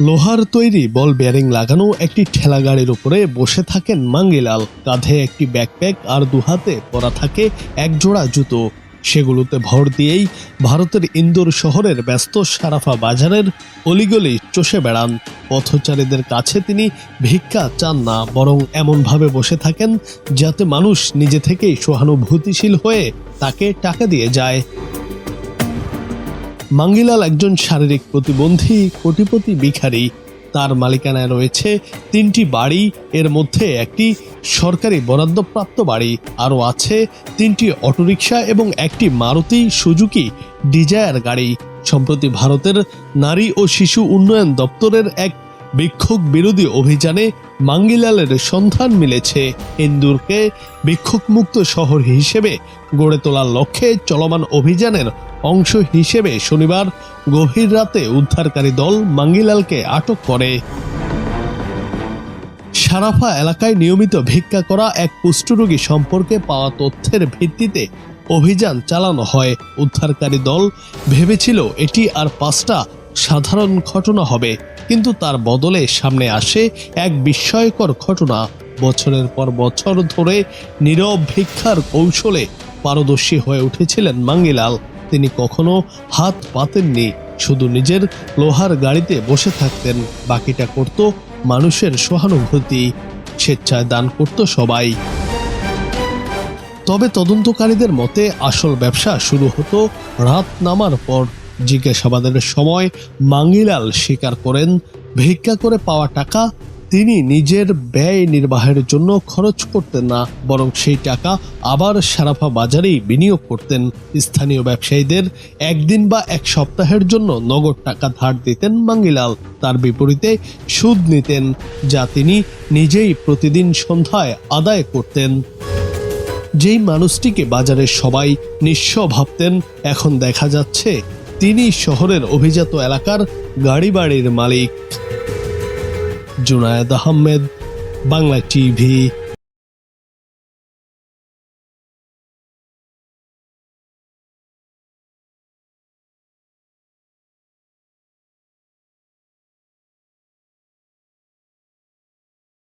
লোহার তৈরি বল বেয়ারিং লাগানো একটি ঠেলা গাড়ির উপরে বসে থাকেন মাঙ্গিলাল। কাঁধে একটি ব্যাকপ্যাক আর দুহাতে পরা থাকে এক জোড়া জুতো। সেগুলোতে ভর দিয়েই ভারতের ইন্দোর শহরের ব্যস্ত সারাফা বাজারের অলিগলি চষে বেড়ান। পথচারীদের কাছে তিনি ভিক্ষা চান না, বরং এমনভাবে বসে থাকেন যাতে মানুষ নিজে থেকেই সহানুভূতিশীল হয়ে তাকে টাকা দিয়ে যায়। মাঙ্গিলাল একজন শারীরিক প্রতিবন্ধী কোটিপতি ভিখারি। তার মালিকানায় রয়েছে 3টি বাড়ি, এর মধ্যে একটি সরকারি বরাদ্দপ্রাপ্ত বাড়ি। আরও আছে 3টি অটোরিকশা এবং একটি মারুতি সুজুকি ডিজায়ার গাড়ি। সম্প্রতি ভারতের নারী ও শিশু উন্নয়ন দপ্তরের এক বিক্ষোভ বিরোধী অভিযানে মাঙ্গিলালের সন্ধান মিলেছে। ইন্দোরকে বিক্ষোভমুক্ত শহর হিসেবে গড়ে তোলার লক্ষ্যে চলমান অভিযানের অংশ হিসেবে শনিবার গভীর রাতে উদ্ধারকারী দল মাঙ্গিলালকে আটক করে। সারাফা এলাকায় নিয়মিত ভিক্ষা করা এক কুষ্ঠরোগী সম্পর্কে পাওয়া তথ্যের ভিত্তিতে অভিযান চালানো হয়। উদ্ধারকারী দল ভেবেছিল এটি আর 5টা সাধারণ ঘটনা হবে, কিন্তু তার বদলে সামনে আসে এক বিস্ময়কর ঘটনা। বছরের পর বছর ধরে নীরব ভিক্ষার কৌশলে পারদর্শী হয়ে উঠেছিলেন মাঙ্গিলাল। তিনি কখনো হাত পাতেননি, শুধু নিজের লোহার গাড়িতে বসে থাকতেন। বাকিটা করত মানুষের সহানুভূতি। স্বেচ্ছায় দান করত সবাই। তবে তদন্তকারীদের মতে আসল ব্যবসা শুরু হতো রাত নামার পর। জিজ্ঞাসাবাদের সময় মাঙ্গিলাল স্বীকার করেন, ভিক্ষা করে পাওয়া টাকা তিনি নিজের ব্যয় নির্বাহের জন্য খরচ করতেন না, বরং সেই টাকা আবার সারাফা বাজারেই বিনিয়োগ করতেন। স্থানীয় ব্যবসায়ীদের একদিন বা এক সপ্তাহের জন্য নগদ টাকা ধার দিতেন মাঙ্গিলাল। তার বিপরীতে সুদ নিতেন, যা তিনি নিজেই প্রতিদিন সন্ধ্যায় আদায় করতেন। যেই মানুষটিকে বাজারের সবাই নিঃস্ব ভাবতেন, এখন দেখা যাচ্ছে তিনি শহরের অভিজাত এলাকার গাড়ি বাড়ির মালিক। জুনায়েদ আহমেদ, বাংলা টিভি।